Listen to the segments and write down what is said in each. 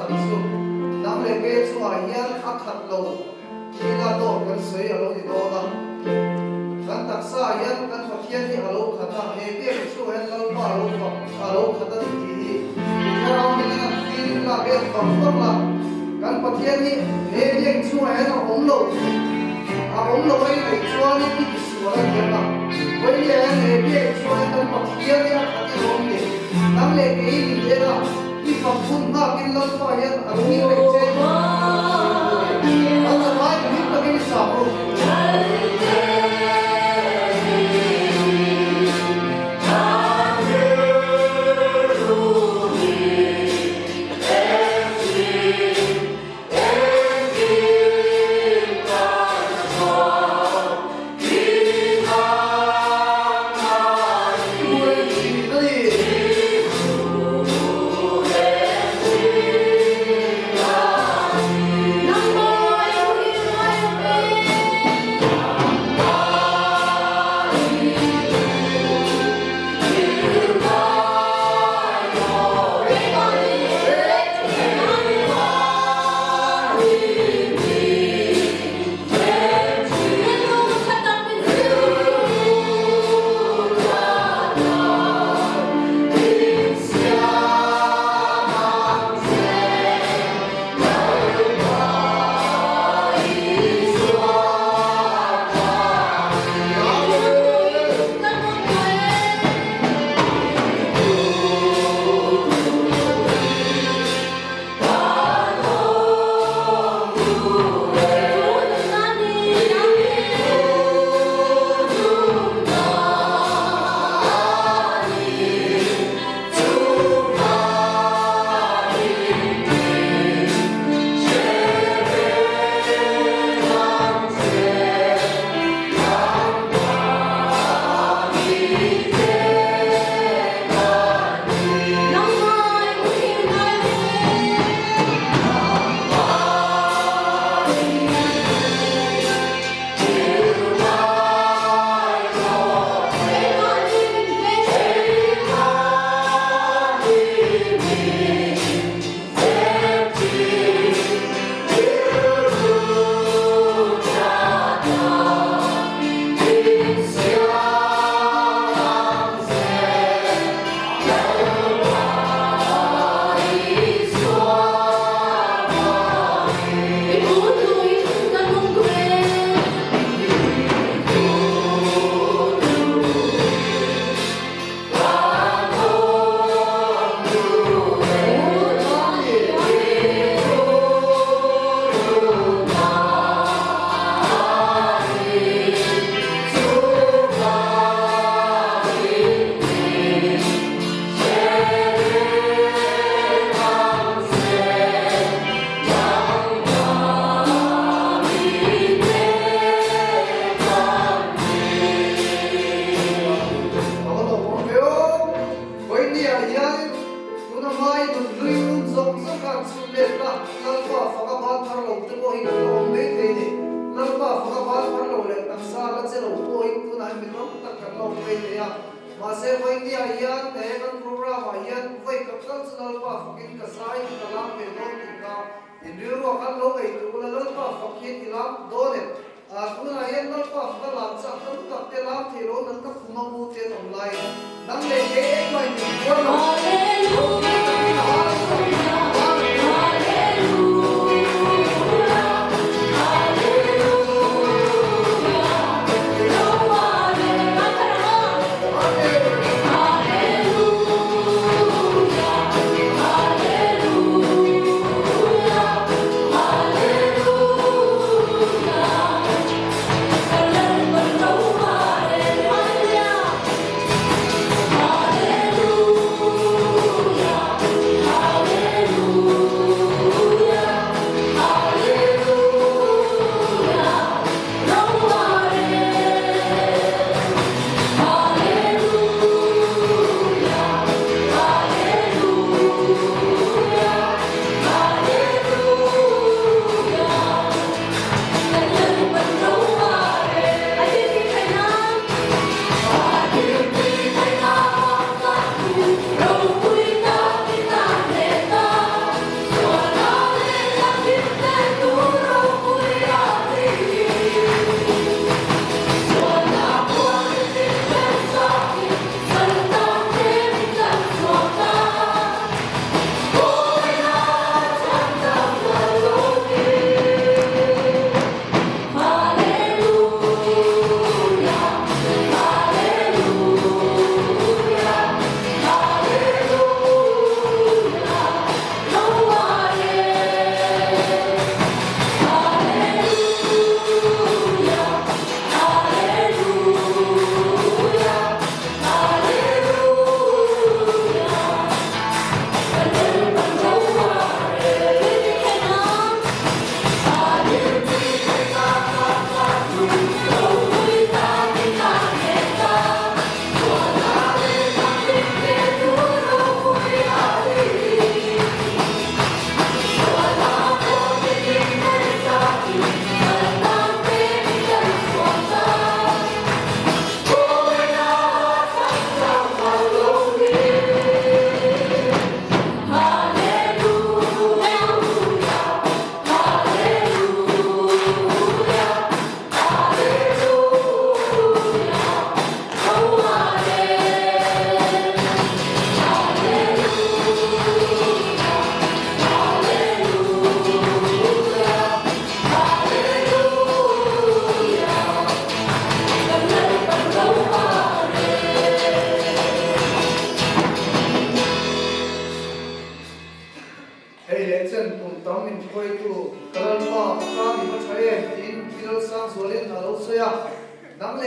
kan su nang le ke chua hian a khat lo ila do kan sei alo ni do ga kan taksa hian kan pathian ni alo khata he ke chu hen lo pa alo khata ti hi rao ni na ti la be khom khom la kan pathian ni he ye chu hen ong lo ai nei chuan ni ki su la ke ma wai ye he ye chu hen kan pathian ni a khati lo ni nang le ke ni de la ki pham phun ma kin lo pa hian alo ni le che a cha mai ni ta ki sa ro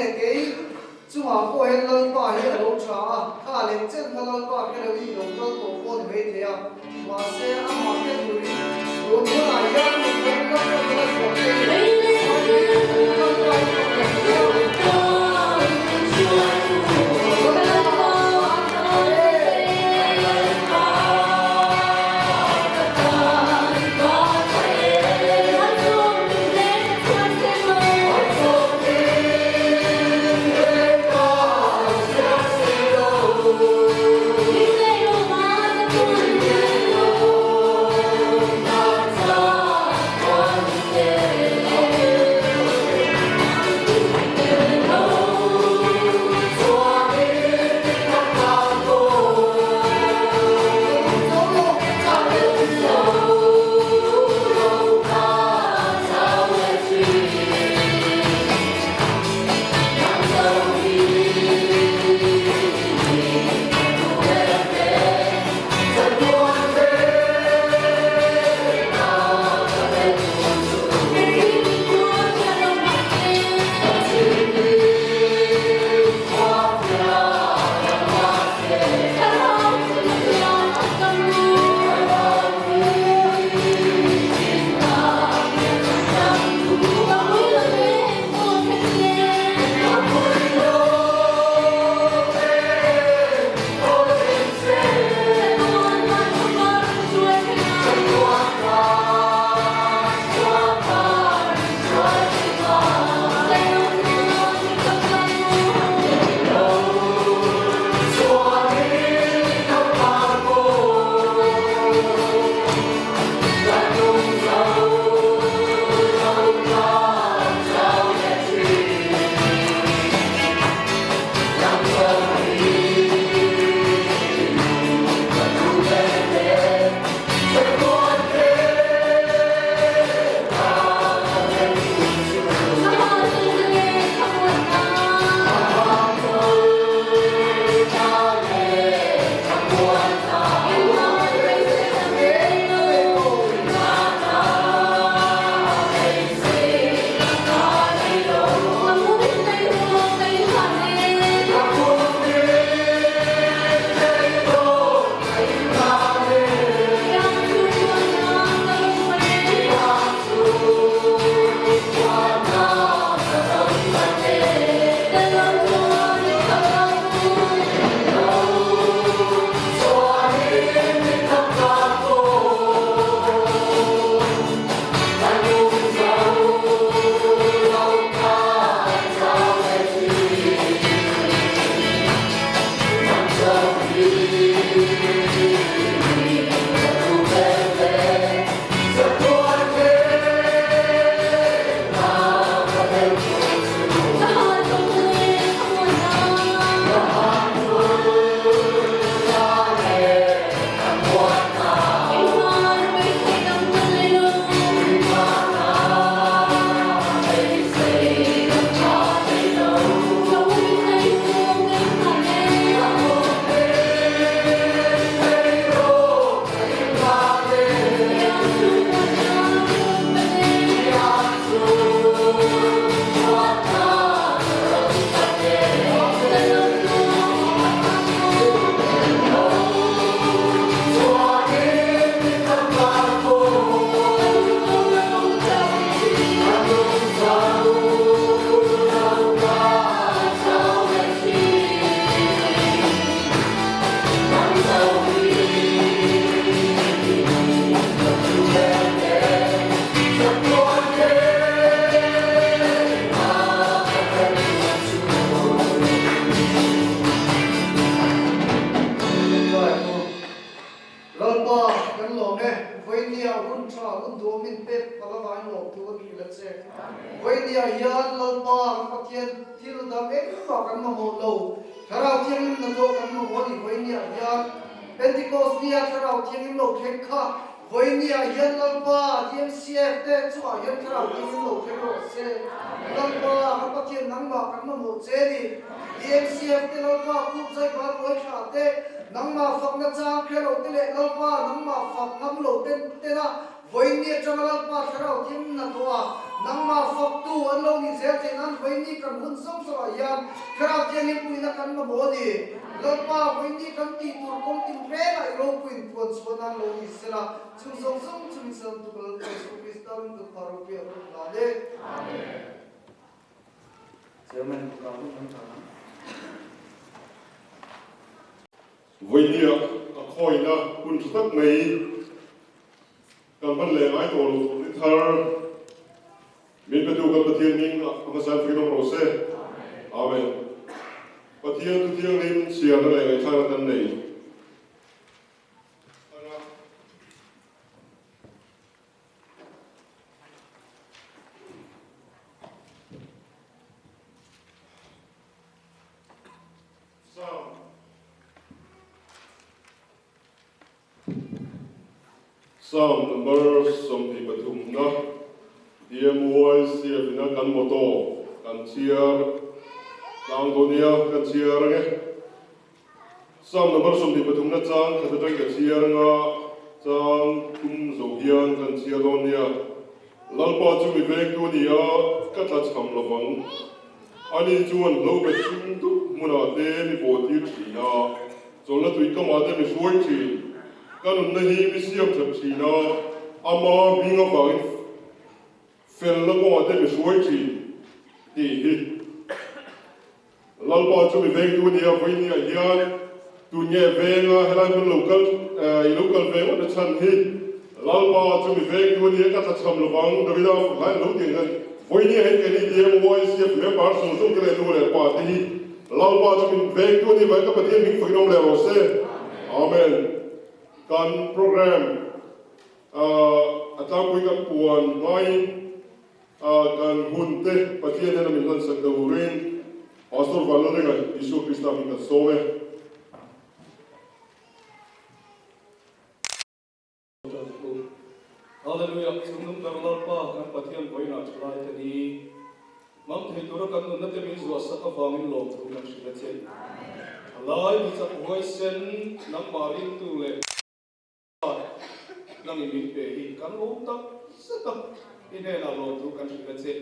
này cái chúng họ có hết lần ba hết lâu cha thà lên trên thà lần ba cái này lâu lâu tổ con về thế à mà sẽ ăn mà cái tuổi rồi nữa là dân mình vẫn rất là có cái Pentecost nia tharau thiangim lo thekha voinia yan lalpa DMCF te chua yan tharau thiangim lo thekro se lalpa kapathian nangma kanma mo chedi DMCF te lo pa ku sai ba koi tha te nang ma phak na chang khelo te le lo pa nang ma phak ngam lo ten te na voi ni chamalal pa tharau tim na toa nang ma phak tu an lo ni zel te nan voi ni kan hun song so ya kharau te ni pui na kan ma bo ni lo pa voi ni kan ti tur kom tim re na lo pui tuan so nan lo ni sela chung song song chung song tu bal so kristam tu paru pe ro na de amen Chairman ka hu nam tha với nhiều khôi na kun sắc này cầm bắt lệ ai tổ lịch thar mình phải tu cầm bát thiên mình ama san freedom rose amen bát thiên tu thiên mình xia nó lại ngày sang năm này Psalm number some people to na DMCF na kan moto kan cheer lang dunia kan cheer nge Psalm number some people to na chang ka ta ka cheer nga chang kum zo hian kan cheer dunia lalpa chu mi vek tu dia ka ta cham lovang ani chuan lo be chung tu muna te mi bo ti thina chol na tui ka ma te mi suai thi kanun neih mi siam thap thina ama binga bang fel la ko ate mi suai thi ti hi lalpa chu mi vek tu dia voi ni a hian tu nye venga helai mun local ve on chan hi lalpa chu mi vek tu dia ka ta cham lovang davida lai lo ti ngan voi ni hen ke ni DMCF member so so ke le tu le pa ti lalpa chu mi vek tu dia vai ka pa ti mi foi nom le ro se amen kan program atang pui kan puan ngai kan hunte pathian na min lan sak daurin pastor valeringa Isu Krista min kan some Hallelujah sungum darlar pa kan pathian boina chlai tani mam thei tura kan nun te min zo sa ka wangin lom thu kan shila chen alai mi cha hoi sen nam marin tu le nang in pe hi kan lo tak sa ine na lo tu kan shila chen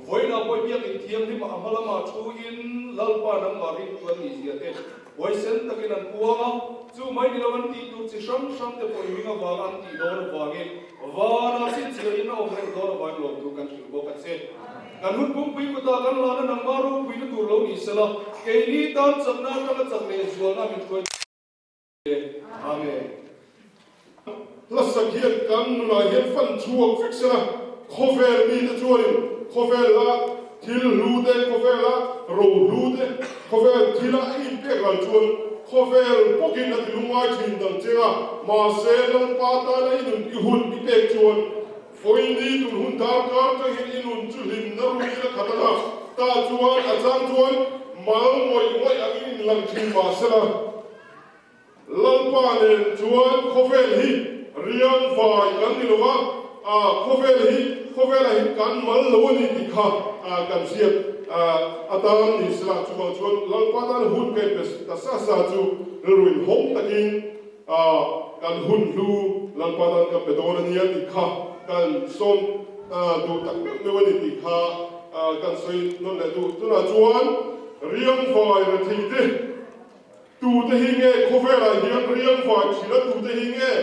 voi na voi biak in thiam ni ma amala ma thu in lalpa nam marin tu ni zia te voi sen takin an puanga chu mai ni lawan ti tu chi sham sham te poi minga wang an ti dor wangin wana sin chi in o re dor wang lo tu kan shil bo ka se kan hun pum pui ku ta kan la na nang maru pui nu tu lo ni sala ke ni tan chakna ta chak le zuana min ko amen plus sakhian kan na hian fan chuak fiksana khover mi na chuarin khover la thil lu de khover la ro lu de khover thila in pe gal chuan khover pokin na tilungai thin dang chenga ma se lang pa ta na in ki hun pi pe chuan foi ni tu hun dar kar ta hin inun chu lim na ru ni la khatana ta chuan a chang chuan mal moi angin lang thin ma sela lalpa ne chuan khover hi riang vai kan ni lowa khovel hi kan mal lo ni ti kha kan siat atam ni sla chuan chuan lalpa tan hun pe pes ta sa chu ruin hom takin kan hun lu lalpa tan ka pedona ni ti kha kan som du tak me ni ti kha kan soi non le du tuna chuan riang vai ra thi te tu te hi nge khovela hian riang vai thila tu te hi nge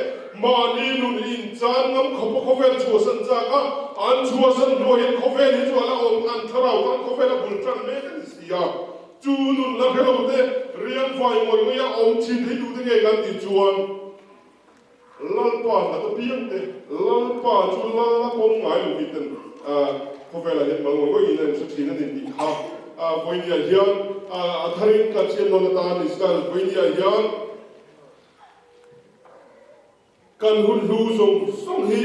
mani nun in chan ngam khovel chu san cha ka an chu san no hin khovel hi chu ala om an tharau kan khovel a bul tran me kan sia chu nun la helo te rian vai moi ya om chin hi tu te nge kan ti chuan lalpa na to piang te lalpa chu la pom ngai lu hi ten khovel a hin mal ngoi in an sa thin an ti kha voi ni hian atharin ka chen no ta ni ska voi ni hian kan hun lu song hi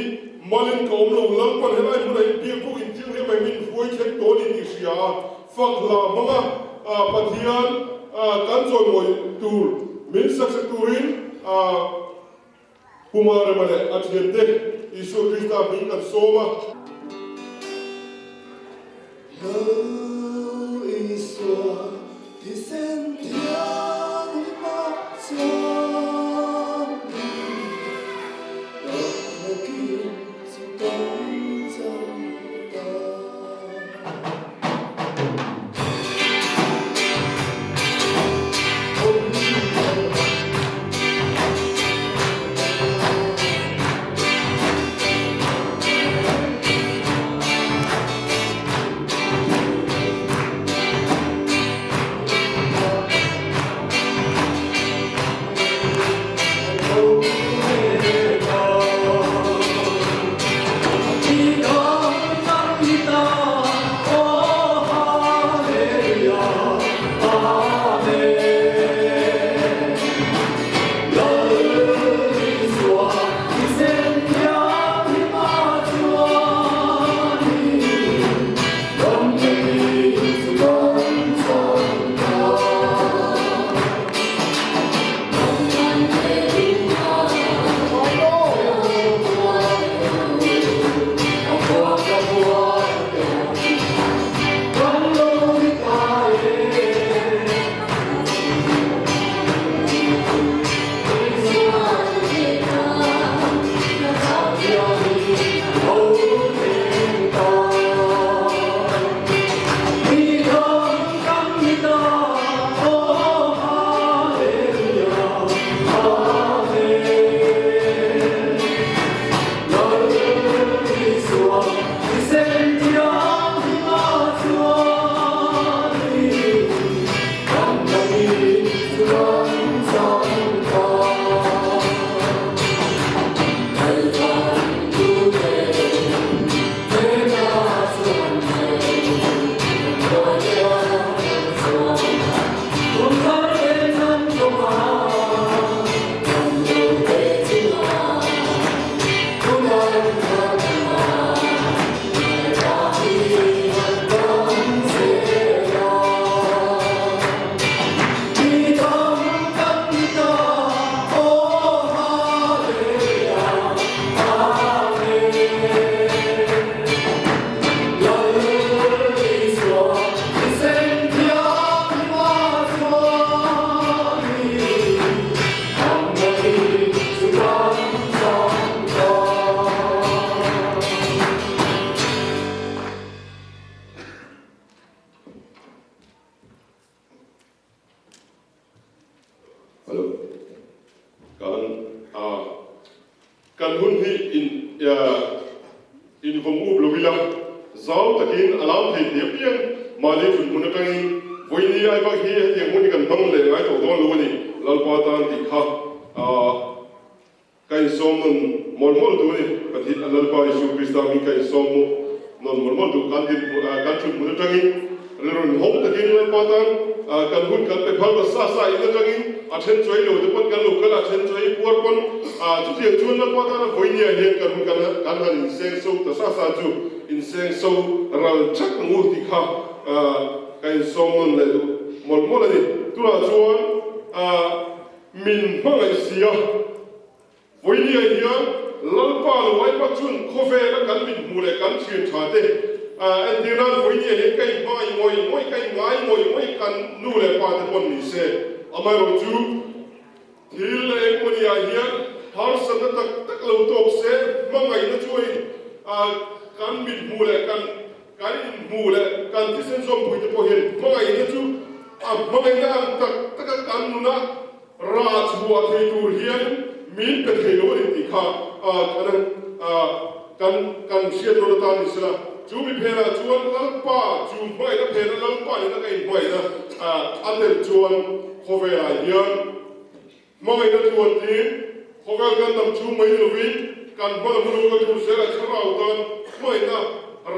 malin ko lo lang pan helai mun ai pi ku in thil he mai min huai chen to ni ti sia fak la manga pathian kan choi moi tur min sak turin kumare male athiente Isu Krista min kan soma Go is what is ฮัลโหลกันหุ่นที่อินคอมอุบลูวิลาเจ้าตะกินอลาวที่เดียบยังมาเลฝุ่นมุนตังอินวันนี้ไอ้บ้าที่ยังมุนกันบังเลยไอ้ตัวตัวรู้นี่ลัลปาตันที่ข้ากันสมมอลดูนี่ปฏิทินลัลปาอิสุคริสต์มีกันสมนนมอลดูกันที่กันชุดมุนตังอินเรื่องหงตะกินลัลปาตันกันหุ่นกันไปพัลภาษาอินตังอินอาเช่นช่วยเราจะพันกันลูกกันอาเช่นช่วยปวดปนจุดที่ชวนลัลปาตันวันนี้เห็นกันหุ่นกันหันอินเซนสูตะซาจูอินเซนสูรัลชักงูที่ข้ากันสมนเลยมอลนี่ตัวชวนมินพังไอเสียวันนี้เฮียลัลปาลไว้ปัจจุบันคอเฟ่และกันมินมูเลกันเชื่อชาเตอันเดียนั้นวันนี้เห็นกันไม่กันไม่กันนู่เลยปาตะปนนี่เสียอามารู้จูที่เล็กวันนี้เฮียฮาร์สันตักเราตกเสียมั่งไงนะช่วยกันมินมูเลกันมูเลกันที่เส้นสมบูรณ์จะพอเห็นมั่งไงนะจูมั่งไงนะตักกันนู่นนะราชบัวที่ดูเฮียมีเป็นเทโลดิที่ข้ากันเชียร์โดนตานิสระจูบิเพนะจวนลัลปาจูไม่ละเพนะลัลปาเนี่ยนะไอ้ไม่นะอันเดจวนโคเวลาเฮียไม่นะจวนทีโคเวลกันทำจูไม่รู้วิกันบ้านมุลุกันจูเสระชะเราตันไม่นะ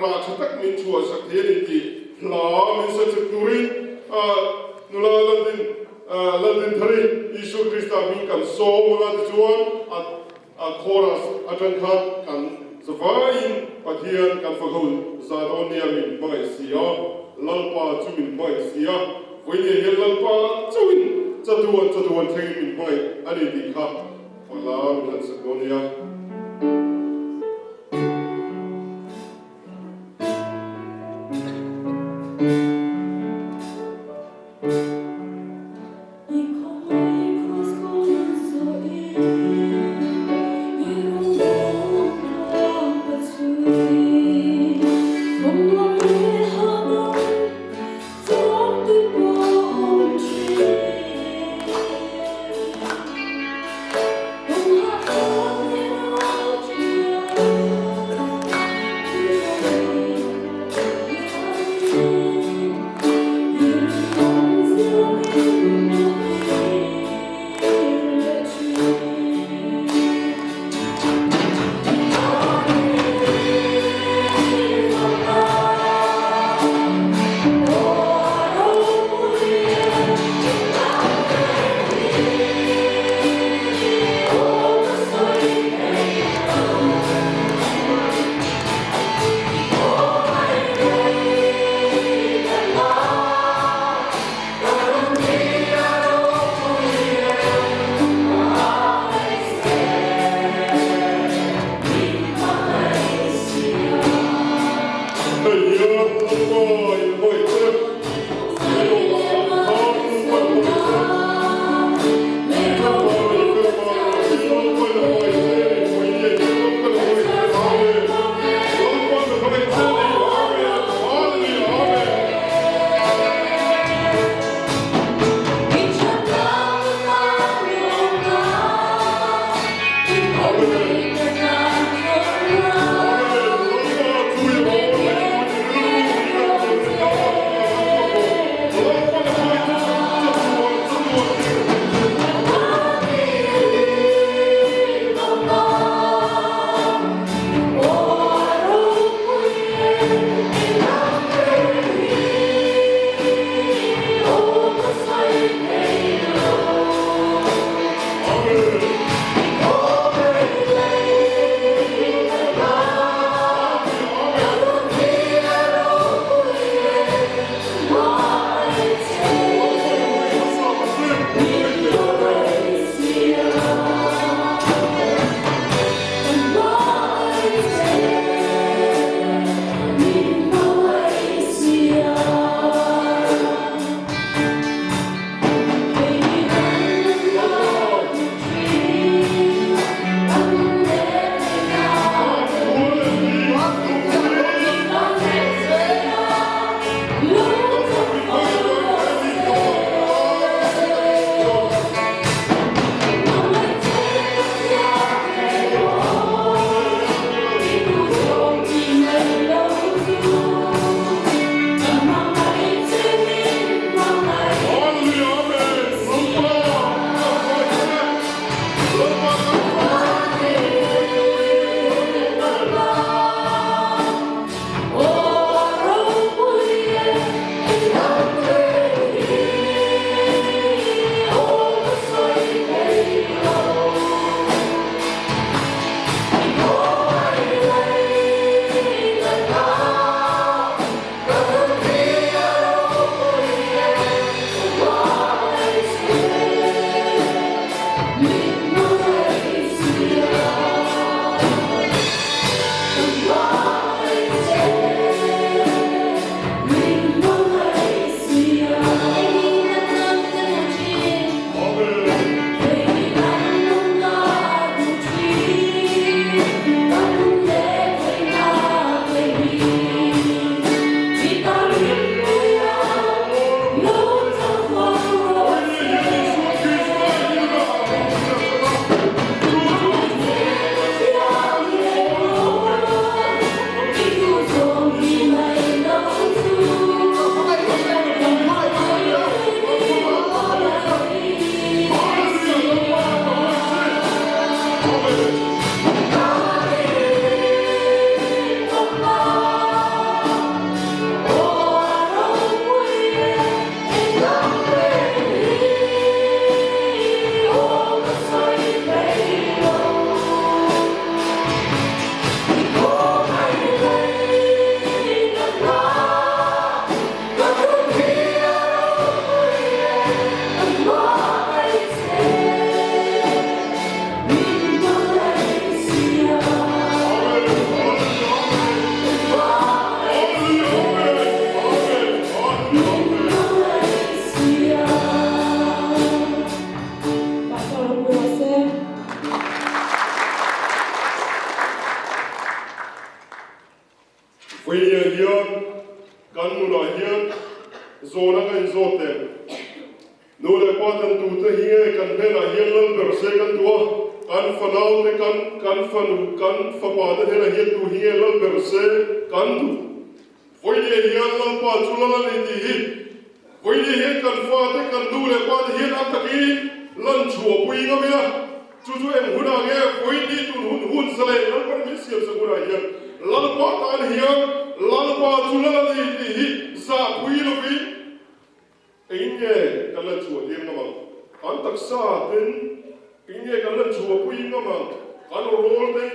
ราชตักมินชัวสักเทียนทีลามินสัจจุรินุลาลันดินLalin Thari, Isu Krista mi kan so mula tujuan koras atangkat kan sevain patian kan fagul zadonia min mai sia lalpa cumin mai sia wini hel lalpa cumin caduan tengin min mai ani dikha wala min zadonia Oh nu le pa tan tu te hi kan he na hian lal ber se kan tua kan fanau te kan fanu kan fa pa te he na hi tu hi lal ber se kan tu foi ni hian lal pa chu la ni ti hi foi ni he kan fa te kan du le pa te hian ataki lan chua pui nga mila chu chu em huna nge foi ni tu hun sale lal pa mi siam sa huna hian lal pa tan hian lal pa chu la ni ti hi sa pui lo bi inge kalan chua diem nga mang an taksa tin inge kalan chua pui nga mang kan rol tin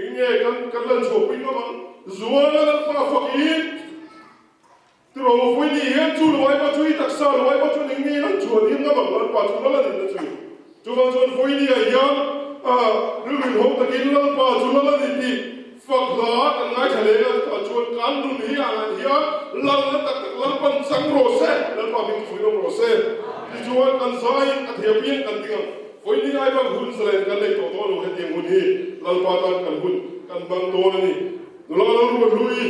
inge kalan chua pui nga mang zuana lan pa fakin tro foi ni hian chu loi pa chui taksa loi pa chu inge lan chua diem nga mang lan pa chu la ni na chui chu bang chon foi ni a hian rilin ho takin lan pa chu la ni ti fakla kan ngai thale ta chon kan dun hi a hian lan tak lan pan sang ro se lan pa min foi ro se ti chuan kan sai a thiapin kan tinga foi ni ai bang hun selen kan le to lo he tiang hun hi lan pa tan kan hun kan bang to ni nula lan ru lui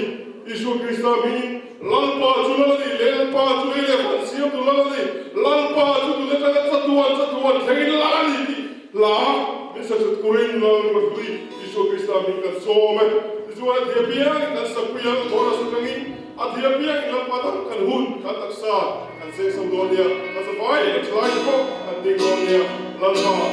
isu krista mi lan pa chu la ni le pa chu le fan siam tu la ni lan pa chu tu le kan chatuan thei la ni ti la mi sa chat kurin lan ru lui isu krista mi kan so me ti chuan thiapin kan sakuya thora su kangi Adhiapia ilang patang kan hun kan taksa kan seng samdonia kan safai kan selai ko kan tinggonia lalma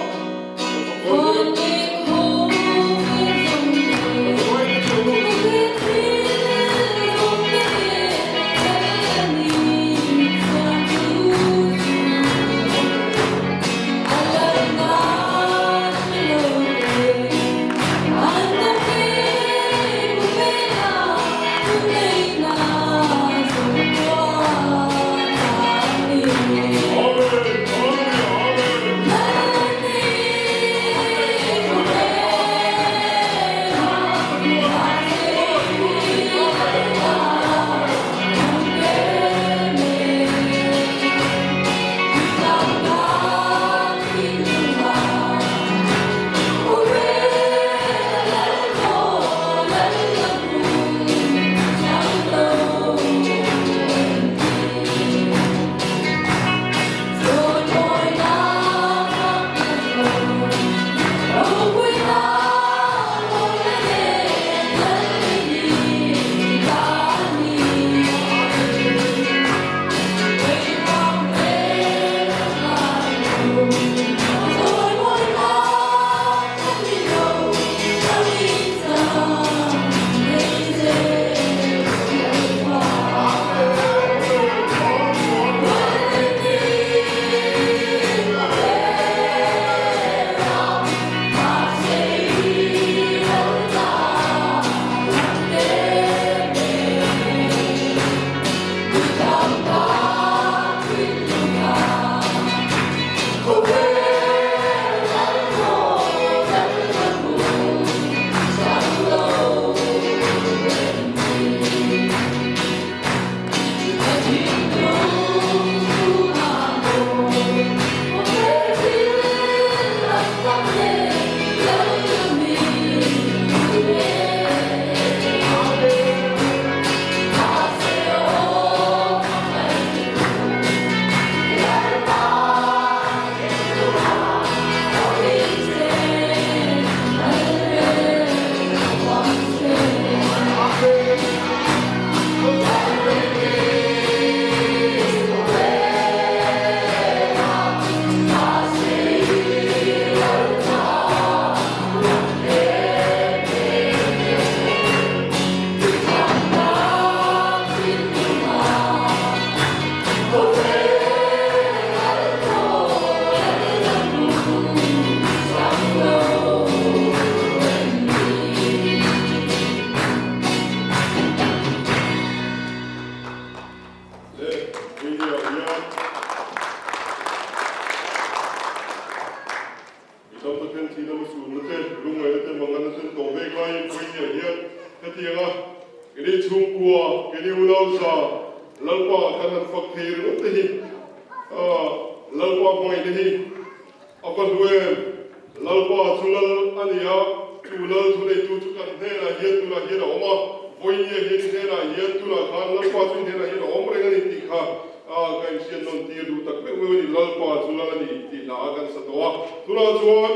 kan sian non ti du tak pe we ni lal pa chu la ni ti la kan sa to tu la chuan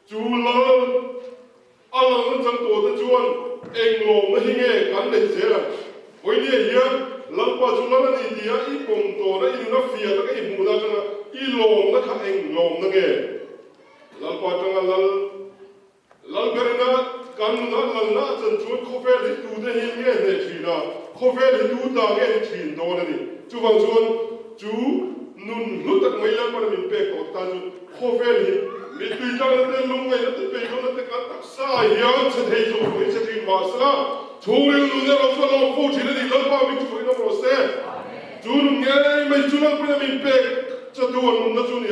chu la ala nan chang to te chuan eng lo na hi nge kan le se la oi ni hian lal pa chu la ni ti a I pom to na I na fia ta ka I mu na changa I lom na kha eng lom na nge lal pa changa lal berna kan na lal na chan chuan khovel hi tu de hi nge ne chi na khovel hi tu ta nge chin do na ni chu wang chuan chu nun lu tak mai la par min pe ko ta chu khovel hi mi tu jang na te lung ngai na te pe ko na te ka tak sa hian che thei zo ko che tin ma sa chore lu ne ro so lo fu chi ni lal pa mi chu no ro se chu nun nge mai chu lang pa min pe cha duan nun na chu ni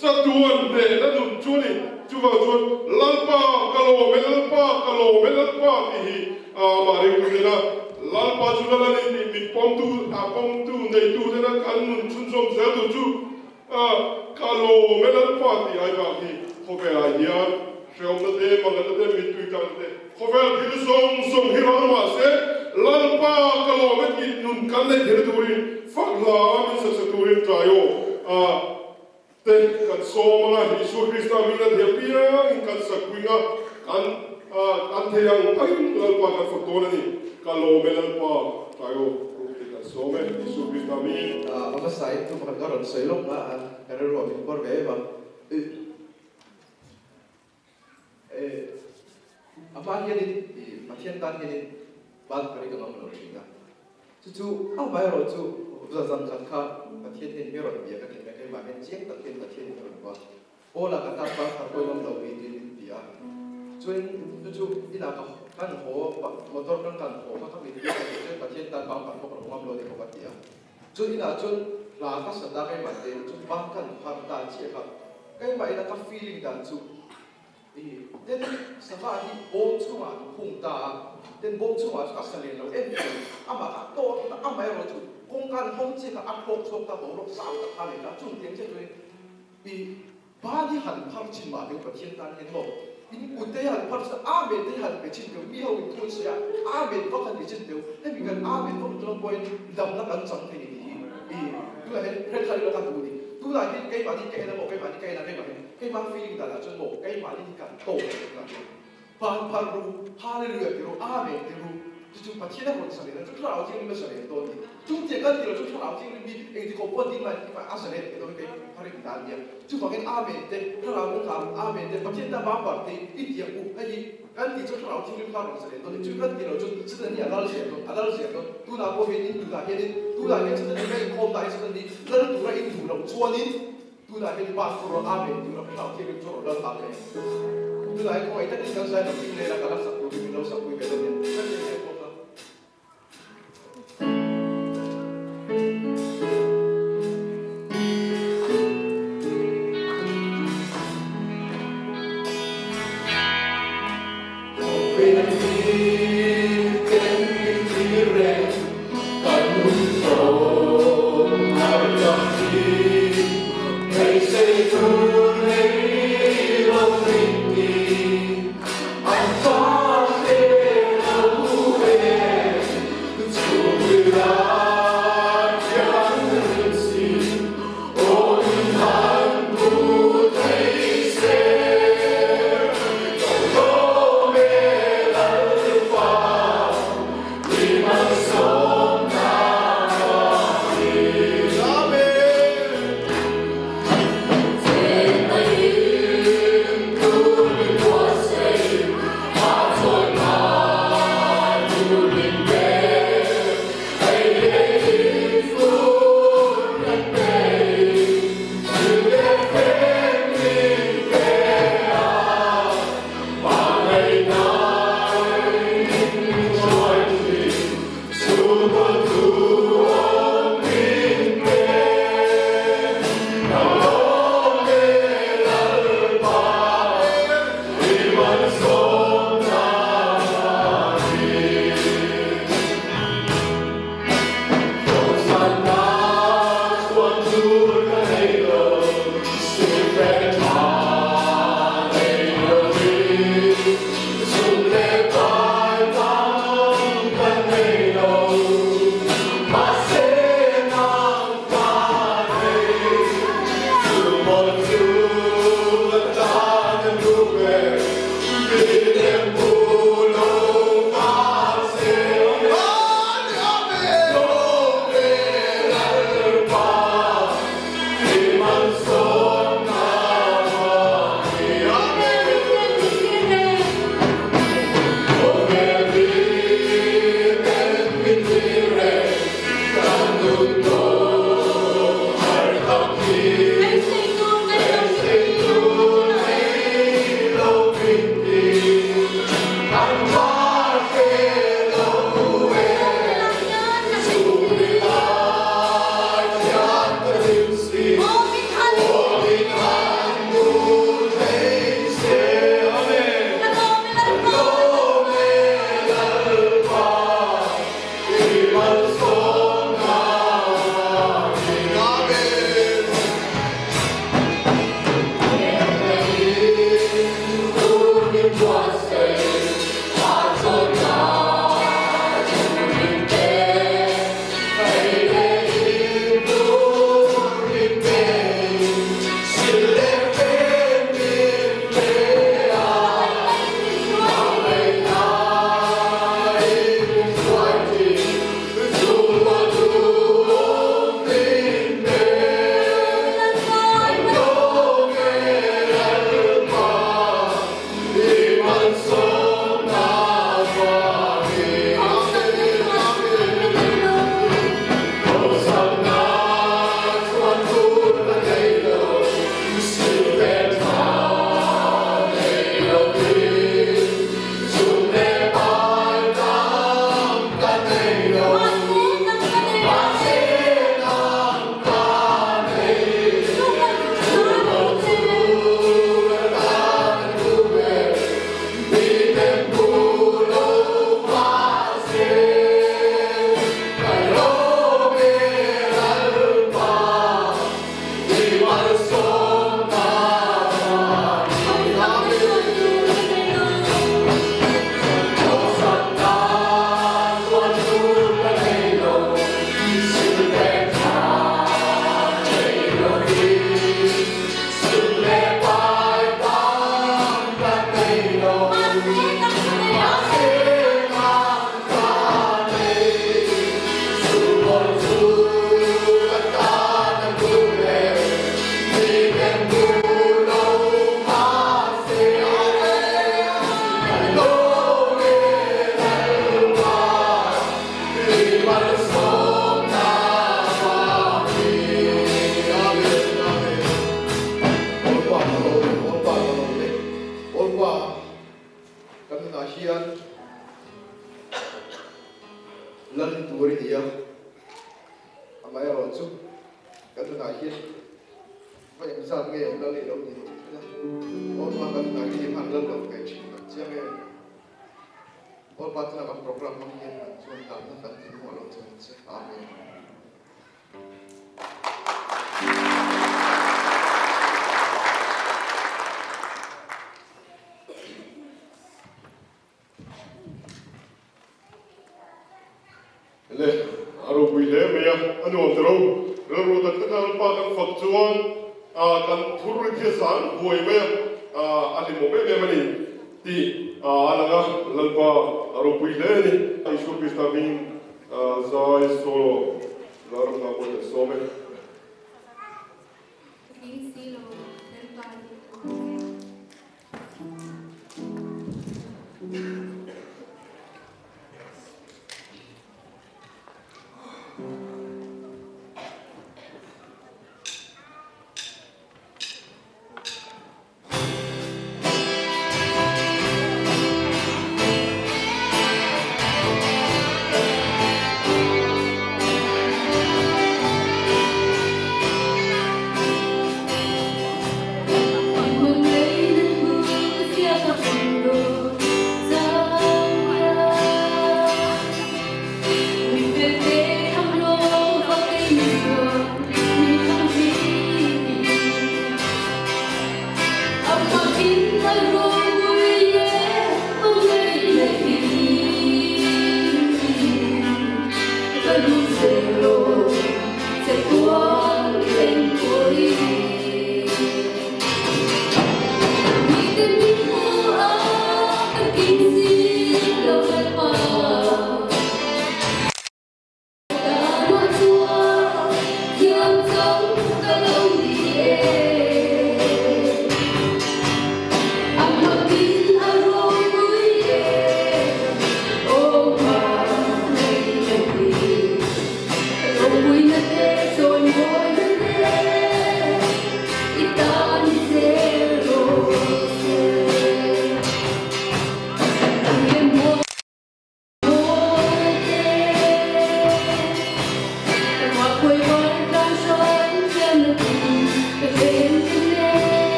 cha duan ne na nun chu ni chu wang chuan lal pa ka lo me lal pa ti hi ma ri ku na lal pa chu la ni min pom tu nei tu na kan nun chun som za tu chu ka lo me lal pa ti ai ba hi khobe a hian shom na te ma na te min tu ta te khobe ti song hi ra ma se lal pa ka lo me ti nun kan le thir tu rin fak la min sa tu rin ta yo te kan so ma hi su krista mi na de pia in kan sa kuinga kan the yang pain lal pa kan fak to na ni ka lo me lal pa ta yo Some Isu Krista mi apa sai tu bukan orang selok lah kerana ruang impor beba apa yang ini macam tan ini bal kali kalau orang kita cucu apa yang orang cucu berzam kata macam ini orang dia kan kita kayak macam cek tak kita macam ini orang buat olah kata apa kalau orang tahu ini dia cuy cucu ini nak kan ho motor kan ho kan ini dia kan macam tan bang kan orang ngam lo di kota dia cuy ini nak cuy lah kan sedang kayak macam cuy bang kan harta cek kan kayak macam nak feeling dan cuy then sama ni bom cuma punta then bom cuma asal lo ama to ama yang lo kong kan hong cik akok sok ta borok sao ta kali na chung tiang cik tu bani han phang chin ma de pathian tan hen mo ini utai han phang sa amen te han pe chin tu mi ho tu sia amen ko kan pe chin tu he mi kan amen ko tu point dam na kan chang the ni tu la hen pre thari la ka tu ni tu la ni kai ma ni kai na mo kai ma ni kai na kai ma feeling da la chun mo kai ma ni kan to na pan pan ru hallelujah ti ru amen ti ru就把天天混上来了，就看老天你们上来多的，中间跟你了，就看老天你们，这个不定嘛，你把阿上来都给他的难的，就发现阿门的，看老公看阿门的，把天天把把的一点不，哎，跟你就看老天你看老上来多的，就跟你了，就真的你阿拉写的，阿拉写的，都拿过去你都拿去的，都拿去真的你没空带真的你，那都拿一土了，做你，都拿去把佛阿门，都拿老天你做了阿门，都拿去我一旦你刚才那听来了，阿拉十个你老十个别的呢，那你也不。I'm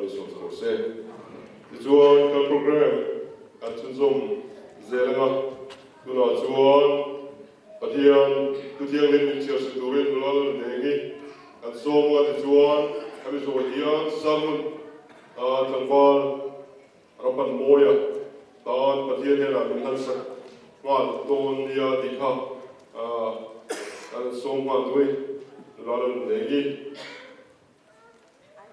ni som sa se chuan ka program kan chun zum zelenga tuna chuan pathian tu thiang lim min chia se turin lal nengi kan som ga ti chuan kami zo hian samun tangwal rapan moya tan pathian hena min han sa ngal ton dia dikha kan som ma dui lal nengi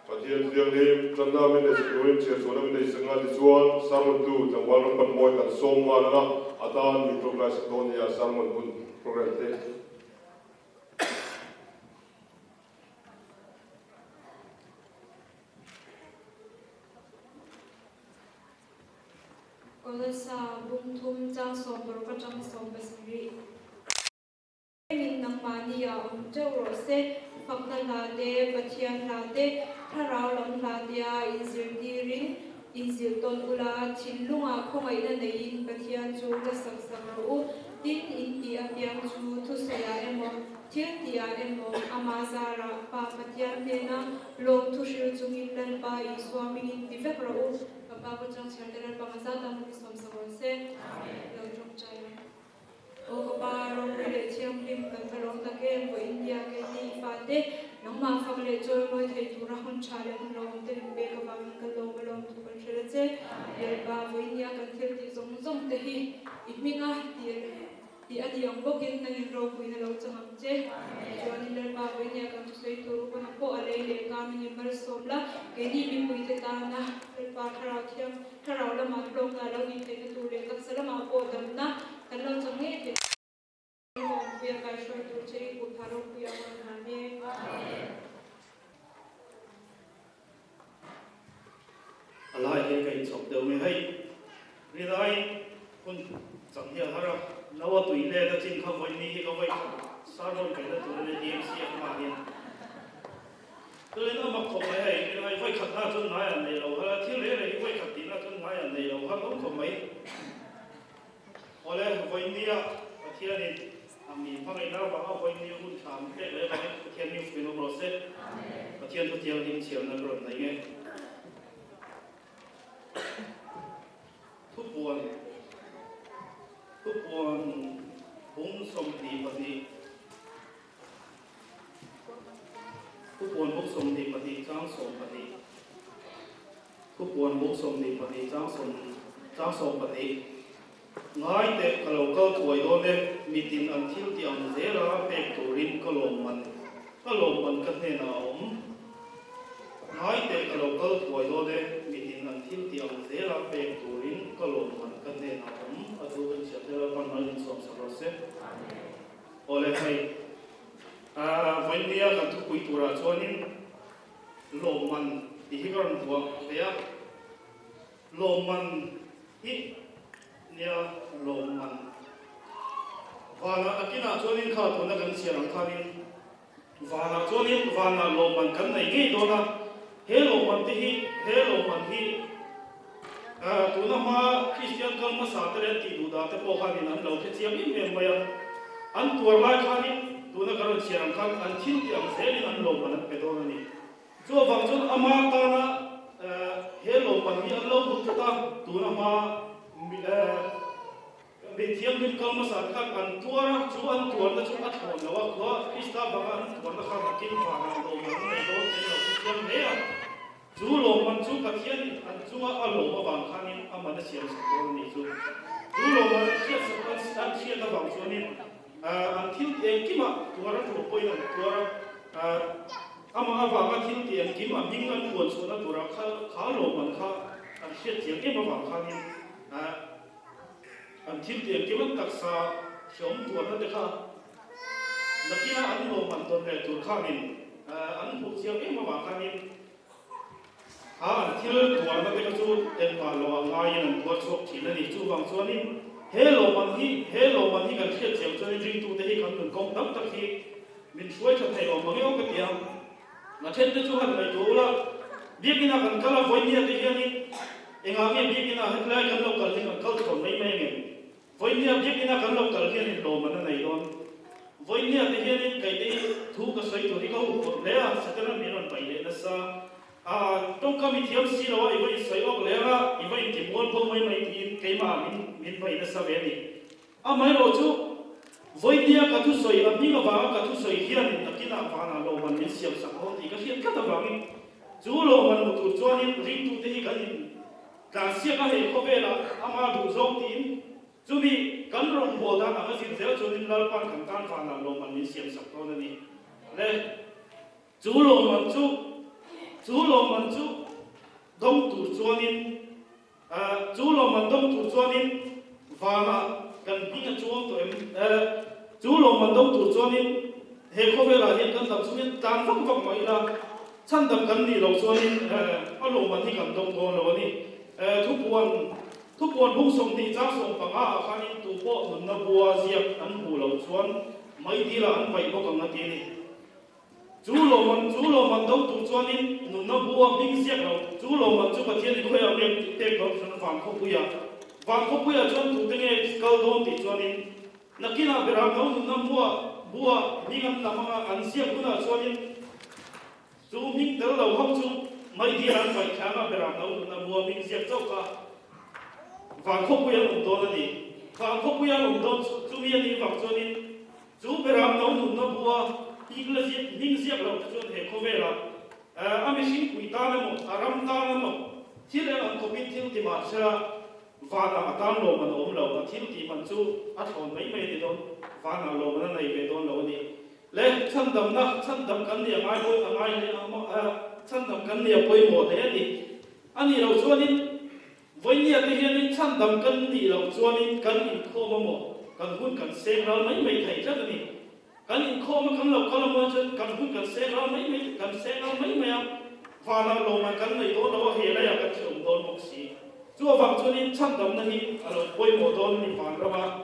pathian thiang lim tanna min ne turin chia chona min ne sanga ti chuan samun tu tangwal rapan moya kan som ma na atan mi progress ton dia samun bun program te Kolasa bung thum chang som bor ka chang som basri min nang mani ya om chawro se fakna la de pathian la de tharau lam la dia inzir dirin inzir ton ula thillunga khongai na nein pathian chu la sak sak ro tin inti apiang chu thu soya emo thil tia emo amazara pa pathian ne na lom thu shil chungin lan pa I swami in divek ro pa ko chang chhar der pa maza ta mu som sam se lo jong chai o ko pa ro le chiam lim kan thalong ta ke mo india ke ni fa te nang ma fa le choi moi thei tu ra hon cha le hun lo te lim be ka ba man ka lo ba lo tu kan chere che ye ba mo india kan thil ti zong zong te hi ikminga ti adi ang bokin nang in ro ku ina lo chang che chuan in le ba mo india kan tu sei tu ru ko na ko ale le ka min mar som la ke ni mi pui te ta na le pa thara thiam tharau la ma lo na lo ni te tu le tak sala ma po dam na kan lo chang nge te mo pia ka shoi tu che ku tharo pia ma na me Allah he kai chok deu me hai ri dai kun chang hia hara lawa tui le da chin kha voi ni hi ka voi sa ron kai da tu le DMCF ma ni tu le na ma khom mai hai ri dai voi khat na chun ngai an nei lo ha thil le le voi khat ti na chun ngai an nei lo ha kom khom mai ole voi ni a thia ni ami phang ai na ba ha voi ni hun tham le le ba thia ni fu no process pathian tu tiang dim chiam na ron nai ngeทุกวันผมส่งดีปฏิทุกวันผมส่งดีปฏิจ้างส่งปฏิทุกวันผมส่งดีปฏิจ้างส่งปฏิง่ายแต่กะโหลกก็ถวยโดนเนี่ยมีตินอันที่ที่อันเซราเป็กตัวรินกะโหลมันกันแน่นอนง่ายแต่กะโหลกก็ถวยโดนเนี่ยมีตินอันที่ที่อันเซราเป็กตัวรินกะโหลมันกันแน่นอนอาจจะเป็นเชื้อเรื่องปัญหาลินสมสารเสพโอเลให้วันนี้กันทุกคุยตัวเราชวนินโลมันที่กันตัวเดียโลมันที่เนี่ยโลมันวานากินาชวนินข้าตัวนักเรียนข้านินวานาชวนินวานาโลมันกันไหนงี้ตัวนะเฮโลมันที่ตัวนั้นมาคริสเตียนกันมาสาธุเรนที่ดูดาแต่พอข้านี่นั้นเราแค่เชียร์มินเมียนมายังอันตัวไล่ข้านี่ตัวนั้นการเชียร์ข้าอันทิ้งที่อันเสรีนั้นลงมันเป็นตัวนี้จัวฟังจนอามาตานะเฮโลมันมีอันเราบุตรตาตัวนั้นมามีเทียมกันกันมาสาธุอันตัวนั้นจัวอันตัวนั้นจัวอัดหัวแล้วว่าคริสต์บางอันตัวนั้นข้ากินฟังอันลงมันในโลกนี้เราเชียร์เนี่ยจูโลมันจูกับเทียนอันจูว่าอารมณ์บางครั้งนี้อามันจะเสียงสักคนนี้จูโลมันเสียสักคนอันเสียงกับบางส่วนนี้อันที่เองกิมะตัวนั้นตัวป่วยนั่นตัวนั้นอามาบางอันที่เองกิมะยิ่งอันควรส่วนนั้นตัวนั้นขาโลมันขาอันเสียเสียงกิมะบางครั้งนี้อันที่เองกิมะตักษาชมตัวนั้นเด็กข้านักกีฬาอันโลมันตัวนี้ตัวข้านี้อันบุกเสียงกิมะบางครั้งนี้ที่ตัวนั้นเป็นจูเอ็นมาโลง่ายนั่นตัวชกที่นั่นนี่จูบางส่วนนี้เฮโลมันที่กันเทียบเสียงจนจริงตัวที่กันถึงกองทัพตะกี้มินช่วยชดใช้ออกมาไม่เอากระเทียมมาเช่นที่จูหันไปตัวละเบี้ยกินากันก็ละวันนี้ที่นี่เองอาเงี้ยเบี้ยกินาให้ไล่กันเรากันที่กันเขาจะไม่เงี้ยวันนี้เบี้ยกินากันเรากันที่นี่โลมันนั่นไหนโดนวันนี้ที่นี่ใครที่ถูกกระสุนตัวที่เขาหัวเลยอ่ะสักนั้นมีนไปเลยนะซะ trong cái thiam xí lo ấy vậy soi ốc lẽ ra ấy vậy thì muốn phong mấy thì cái mà mình vậy nó sao vậy đi mấy rồi chú với dia cả thu soi mình cái vàng cả thu soi hiền là cái nào vàng là mình mình xem sắc hơn thì cái hiền cái vàng chú lo mình một tuổi cho nên riêng tu thì cái cả xe cái hệ có về là mà đủ rộng tin chú bị cắn rồng bồ đà là cái gì dễ cho nên là quan cảnh tan vàng là mình xem sắc hơn này đây chú lo mình chú đông tu cho nên chú lo mình đông tu cho nên và cần biết cái chuông tụi em chú lo mình đông tu cho nên hệ có về là hiện cần tập cho nên tan vắng vắng vậy là chân tập cần đi lâu cho nên ở lo mình thì cần đông thôn lo đi thu buồn bung sông thì trang sông bằng à khá nên tu bộ mình nó bùa diệp ăn bù lâu chuan mấy đi là ăn bảy bao cầm nó tiền đi chú lo mình đông tu cho nên nó bùa binh diệp lâu chú lo mình chú bát thiên thì khơi ở bên tây bắc cho nó vàng không bây giờ cho tu tiếng nghe câu đồn thì cho nên nó kia là bây giờ nó bùa binh ăn làm ăn diệp cũng là cho nên chú mình tới lâu không chú mấy đi ăn bảy tháng là bây giờ nó bùa binh diệp cho cả vàng không bây giờ lồng đồn là gì vàng không bây giờ lồng đồn chú mình đi vào cho nên chú bây giờ nó bùa binh diệp lâu cho nên không về là anh xin quỳ ta là một aram ta là một thiết là anh có biết thiếu thì mà sẽ và là tan lồ mà ôm lầu và thiếu thì mình chú ăn còn mấy thì đó và là lồ mà này về đó lồ đi lấy chân đầm cắn địa ai chân đầm cắn địa bôi mồ thế đi anh đi lầu cho nên với nhiều cái hiện chân đầm cắn đi lầu cho nên cắn inkhawm mà mồ cắn hun cắn xe ra mấy thầy chắc là đi cắn inkhawm mà cắn lầu cắn mà chân cắn hun cắn xe ra mấy và là lồ mà cắn này đó nó hệ là cái chuyện đó một xí chú vàng cho nên chân đầm này là bôi mồ đó thì phản ra mà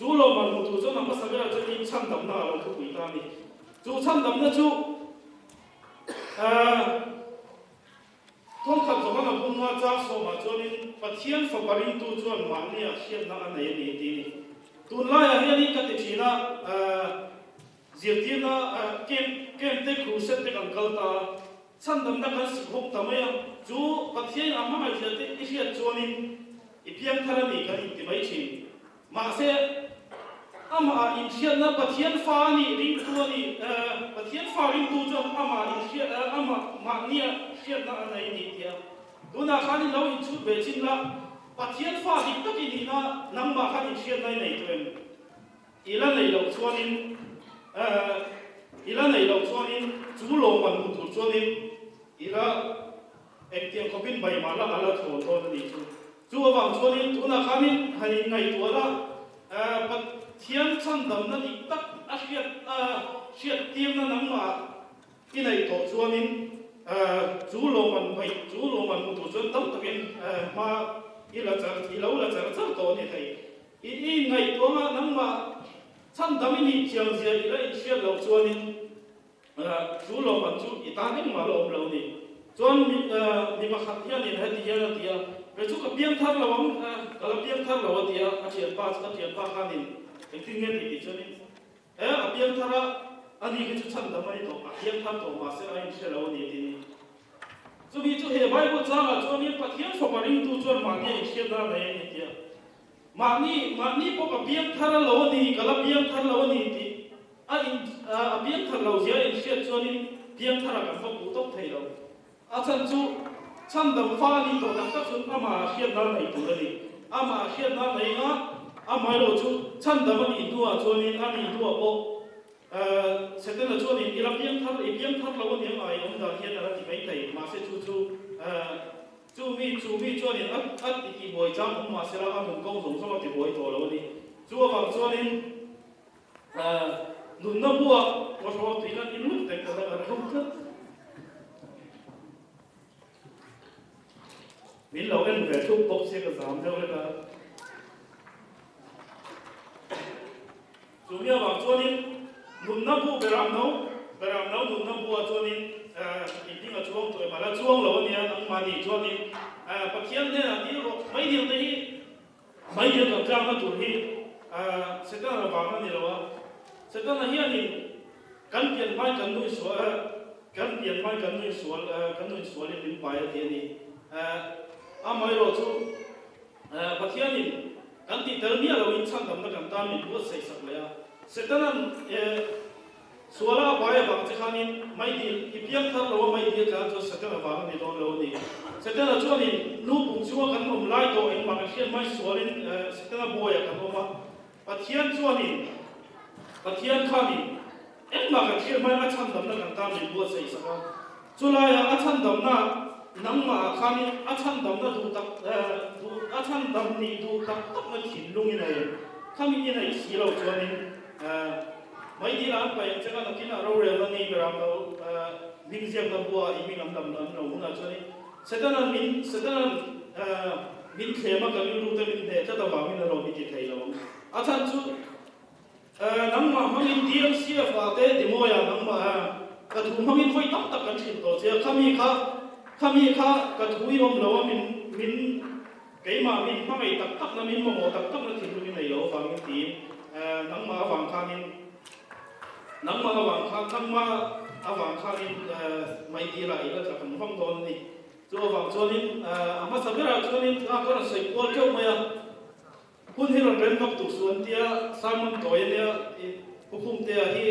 chú lo mà một chú cho nằm ở sau đó cho nên chân đầm nào là không bị ta đi chú chân đầm đó chú thông thường chúng ta làm công hoa trang số mà cho nên phát hiện phát bari tu cho anh mang đi hiện na anh này đi tu lại hiện đi cái gì na diệt thiên na kem te khuset te kan kalta chân đầm đó cái sự hốc tama ya chú phát hiện amma cái gì te hiện cho nên ipiang thara ni cái gì mấy chi mà sẽ ama in hiện na phát hiện pha ni ring tu ni phát hiện pha ring tu cho ama in hiện ama mang ni hiện na anh này đi kia tu na khani lâu in chút về chính là phát hiện pha đi tất cái gì na nằm mà khani hiện này tụi em ila này lâu cho nên chú lo mà một thủ cho nên ila em tiếng có biết bài mà là thổ đi chú vàng cho nên chú na khani hay ngày tuổi là phát hiện chân đầm nó đi tất hiện tiếng nó nằm mà cái này thổ cho nên chú lo mà một thủ cho tâm tập bên mà ila lâu là chẳng tổ này thầy ý ngày tuổi là nằm mà chân đầm này chiang gì ila hiện lâu cho nên chú lo mà chú ita nên mà lo lâu này cho nên mình mà khát hiện này thì hiện là về chú cái biếng thar lâu cái biếng thar lâu thì hiện pa khá nên cái tiếng nghe thì cho nên biếng thar anh ấy cái chú chân đầm này tổ biếng thar tổ mà sẽ anh sẽ lâu này thì chú bị chú hệ bài của cha là cho nên phát hiện số bari tu cho mà nghe hiện ra này thì mà ni có cái biếng thar lâu này cái biếng thar lâu này thì biếng thar lâu gì anh sẽ cho nên biếng thar cái phong cụ tốc thầy lâu chân chú chân đầm pha đi tổ đầm các chú ama hiện ra này tụi này ama hiện ra này ama rồi chú chân đầm này đua cho nên anh đi đua bộ sẽ tên là cho nên ilam biếng thar lâu này ai ông đã hiện ra thì mấy thầy mà sẽ chú mi cho nên thì buổi sáng ông mà sẽ là ông công dùng xong thì buổi tối lâu đi chú vàng cho nên nụ nó bùa một số thì nó in lúc đấy là không thích mình lâu em về chụp bốc xe cái giảm theo là chúng ta bảo cho nên nụ nó bùa về làm nấu nụ nó bùa cho nên ý là chuông tuổi mà là chuông lâu này nó mà đi cho nên phát hiện này là đi mấy điều đấy mấy điều cầm trang nó tuổi thì sẽ là vào cái này rồi sẽ là hiện thì cắn tiền mai cắn đuôi số kan pian mai kan noi sual in pai ti ni amai ro chu pathian in kan ti termia lo in chan dam na kan ta min bu sei sak le ya setanan suala pai bang che khanin mai di ipian thar lo mai di ka chu setana ba ni don lo ni setana chu ni nu bung chu kan om lai to in ma khian mai sualin setana boya kan oma pathian chu ni pathian khanin em mà cái chuyện mai anh đầm na kan ta mình bua sei saka chula ya anh đầm na nang ma khani anh đầm na du tak du anh đầm ni du tak tak na thin lung ni này khami ni này si lo chuan in mai di lam pa yang changa nakin ro re la ni gram lo ning siam na bua I mi ngam dam lo na chuan in setana min khema ka lu ta min de ta ba min ro mi ti thei lo anh chu nang ma mangin DMCF ate dimoya nang ma ka thu mangin khoi tak tak kan thin to che khami kha ka thui om lo min cái mà min mangai tak tak na min mo tak tak na thin lu nei lo wang ti nang ma awang kha in mai ti la ila ta kan phong don ni chu awang chonin ama sabira chonin ka ko sei ko kyo maya kun hi ron ren tu suan tia samon toy ne hukum tia hi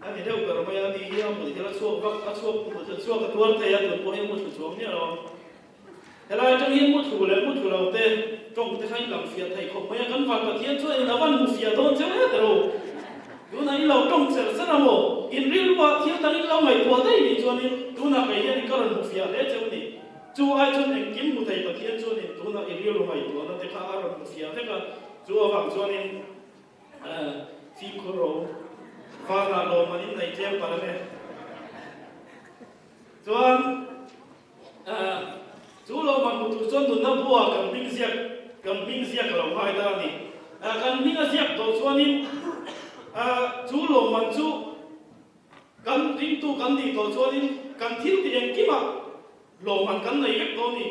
ani deu gar maya ni hi am ni la chuak vak a chuak mu cha chuak ka tuar te ya tu po hi mu chu chuam ni ro hela tang hi mu thu lo te tong te khai lam fia thai khop maya kan van pathian chu in awan mu fia don che he ro yu na I lo tong che sa na mo in real wa thian tang in lo ngai po dai ni chu ni tu na kai hi ka ron mu fia le che ni chu ai chun en kim mu thai pathian chu ni tu na I real lo ngai po na te kha ron mu fia te ka chu awang chuan in fi ko ro fa na lo man in nei tlem pa ne chuan chu lo man mu tu chuan dun na bua kan bing ziak lo hai da ni kan bing ziak to chuan in chu lo man chu kan ring tu kan di to chuan in kan thil ti eng kima lo man kan nei vek to ni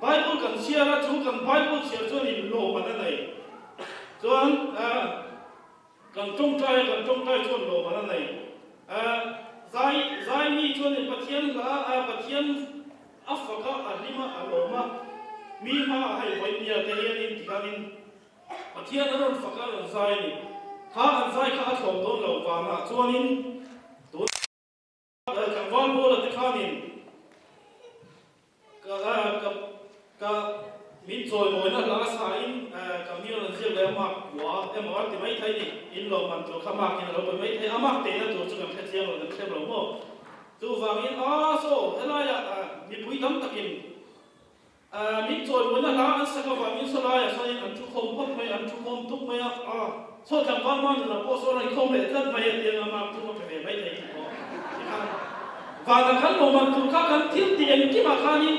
Bible kan share chu kan Bible share chuan in lo man nei chuan kan tong trai chuan lo man nei zai mi chuan in pathian afaka alima aloma mi ma hai voi nia te hian in tikanin pathian ron faka ron zai ni kha an zai kha thom don lo wa na chuan in to kan wal bol te khanin ka min choi moi na la sa in ka mi ron zia le ma wa ma ti mai thai ni in lo man to khama kin lo pe mai thai ama te na to chu kan kha chiang lo khem lo mo tu wang in so hela ya ni pui dam takin min choi moi na la an sa ka wang in so la ya sa in an chu khom pot mai an chu khom tuk mai so kan wa ma na po so rai khom le tat mai te na ma tu ma pe mai thai ko và là kan lo man tu ka kan thil ti en ki ma khani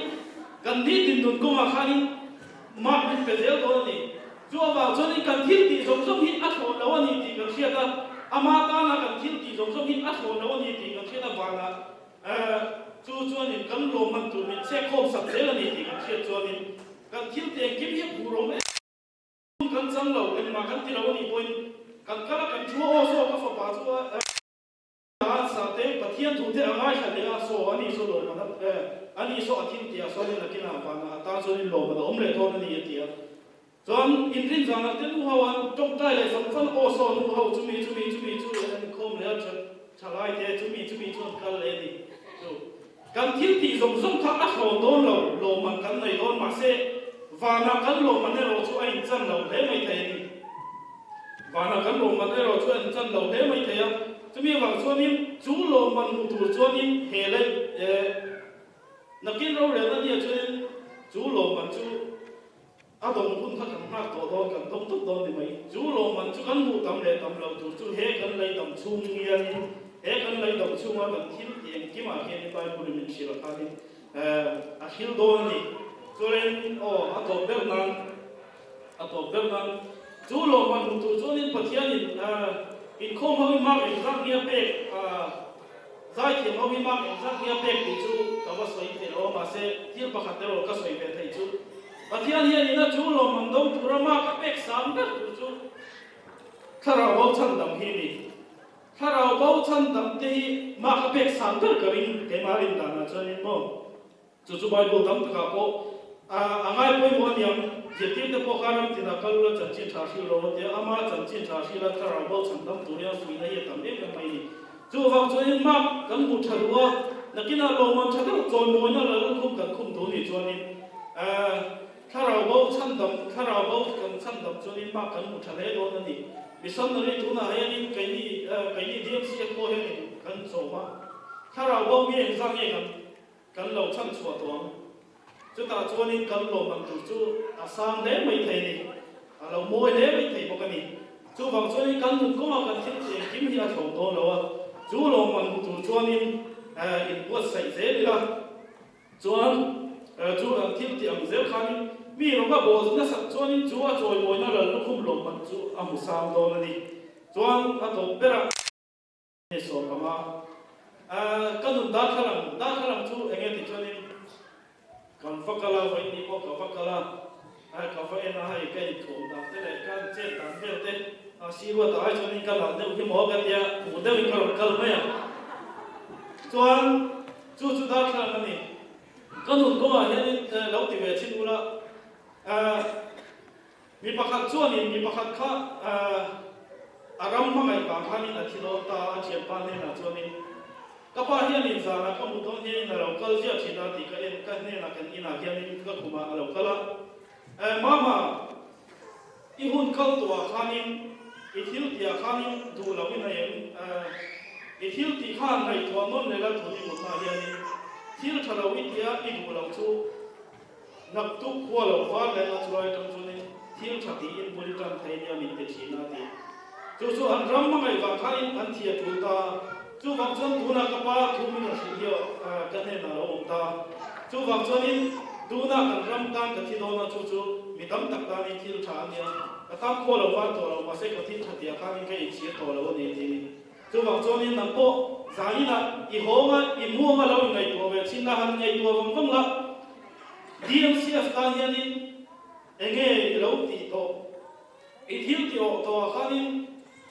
kan ni tin dun ko ma khani ma bin pe del do ni chu wa chu ni kan thil ti som som hi a tho lo ni ti kan khia ta ama ta na kan thil ti som som hi a tho lo ni ti kan khia ta wa na chu ni kan lo man tu min se khom sap se ni ti kan khia chu ni kan thil ti en ki hi pu ro me kan chang lo en ma kan ti lo ni point kan kala kan chu o so ka fa pa chu sa te pathian thu te angai kha le so ani so lo ma ani so atin tia so ni nakina wa na ta so ni lo ma om le thon ni tia chon in rin jang te nu hawan tong tai le sam fan o so nu hau chu mi chu en khom le chalai te chu mi chon kal le ni so kan thil ti zong zong kha a ho don lo man kan nei don ma se wa na kan lo man ne ro chu ai chan lo le mai the ni wa na kan lo man ne ro chu ai chan lo le mai the ya chu mi wang chuan in chu lo man mu tur chuan in he le nakin ro re na dia chuan in chu lo man chu a dong kun kha kan nak to don kan dong tuk don ni mai chu lo man chu kan mu tam le tam lo tur chu he kan lai tam chung ngian he kan lai tam chung a kan thil tiang ki ma he ni pai pu min shira kha ni a hil don ni chuan a to ber nan chu lo man mu tur chuan in pathian in khom ho ma in zang nia pek zai thiam ho ma in zang nia pek ti chu ka wa soi te ro ma se thil pa khat ro ka soi pe thei chu pathian hian ina chu lo man dong tura ma ka pek sam da chu thara ho chan dam hi ni ถ้าเราเบาชั้นดำที่มาขบสังเกตกริ่งเกมารินดานะจนนี่มั้งจู่ๆไปดูดำตะกับพอง่ายไปหมดยังเจ็บที่พอการันตีนักการละจันจินชาชีโรเดียอามาจันจินชาชีละถ้าเราเบาชั้นดำตัวนี้สุยได้ยังทำได้ยังไงจู่ฟังจนนี่มากกันบุตรรัวนักกินอาลงมันชักจนมวยนั่นเราคุ้มกันคุ้มตัวนี้จนนี่ถ้าเราเบาชั้นดำถ้าเราเบากันชั้นดำจนนี่มากกันบุตรเลยโดนนั่นนี่มิสันนั่นนี่ตัวน่ะเฮ้ยนี่ไก่นี่DMCFโคเฮ้ยกันโซมาถ้าเราเบามีเองสังเกตกันเราชั้นชัวร์ตัวจุดตาจวนนี้กันลมมันจู่อาสามเล่ไม่ไทยนี่เราโมยเล่ไม่ไทยปกติจู่บางจวนนี้กันนุ่งก็มากันที่กิมฮิอาชงโตแล้วจู่ลมมันจู่จวนนี้อินวัดใส่เสดีละจวนจู่อันที่อังเซลขานี่มีลมก็บอกนะสักจวนนี้จู่จอยโมยนั่นเราลุกขึ้นลมมันจู่อามุสามโตนั่นนี่จวนอันตัวเปร่าเนี่ยส่วนประมากันนุ่งดาขลังจู่เองที่จวนนี้กันฟักกะลาไว้นี่พวกกันฟักกะลากันฟักเอ็นให้แกอีกถูกดังแต่ละกันเจ็ดดังเดียวเต้ชีวะตายจนนี่กันหลังเดียวที่หมอกันเนี่ยหมูเดียวกันไหมอ่ะจวนจู่ดาขลังนี่กันนุ่งก็เห็นเราที่เวชินอุละมีประคัตจวนนี่มีประคัตข้าอารมณ์มาไงบางครั้งนี่นาทีโลตาเชียบปานนี่นะจวนนี่ก็พอเห็นอินสานะก็มุดตรงนี้นะเราก็เสียชีวิตที่ก็เอ็นกันเนี่ยนะกันอินาเฮียนี่ก็คุมาเราก็ละมาอีหุ่นเข้าตัวข้านี่อีทิวที่ข้านี่ดูเราไม่ได้อีทิวที่ข้าในตัวนั่นเลยละตัวนี้หมดมาเฮียนี่ทิวทะเลวิทยาอีดูเราชูนับทุกขั้วเราฟ้าเลยนะช่วยกันจนนี่ทิวชาติอินบริการไทยเนี่ยมีแต่ชีนาทีจู่อันรำมาไงว่าข้านี่อันเทียจูตาจู่บางส่วนดูนักป้าทุ่มมินสิเดียวกันเนี่ยนะเราองตาจู่บางส่วนนี้ดูนักรำตั้งกันที่โดนนะจู่มีดำตักตานี่ที่เราชาเนี่ยก็ตั้งขั้วเราว่าตัวเรามาเสกที่ชัดเดียข้านี่ก็อีกเสียตัวเราเนี่ยทีนี้จู่บางส่วนนี้นับโป้สายนะอีโหงอีมัวมาเราในตัวเวชินละหันในตัวฟังละ DMCF ตาเนี่ยนี่เองเราตีโตอีทิวที่ออกตัวข้านี่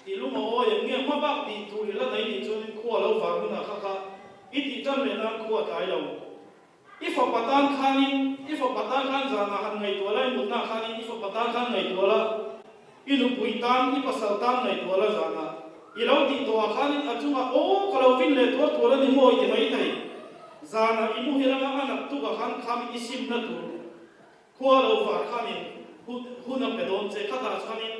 ที่ลุงโอ้ยเงี้ยมาบักตีตัวนี่ละไหนนี่จนขั้วเราฝากมันนะคะอีที่จำเลยนะขั้วตายเราอีฝากปะตานข้านี่อีฝากปะตานข้างจานะหันไงตัวละมุนนะข้านี่อีฝากปะตานข้างไงตัวละอีลุปุยตานอีปัสสาวตานไงตัวละจานะอีเราตีตัวข้านี่อาจุงโอ้ก็เราฟินเลยตัวละนี่โมยที่ไหนไทยจานะอีมุฮิระงานับตุกข้างข้ามอีซิมนะตัวขั้วเราฝากข้านี่หุ่นนับเป็นโดนเจ้าข้าตาข้านี่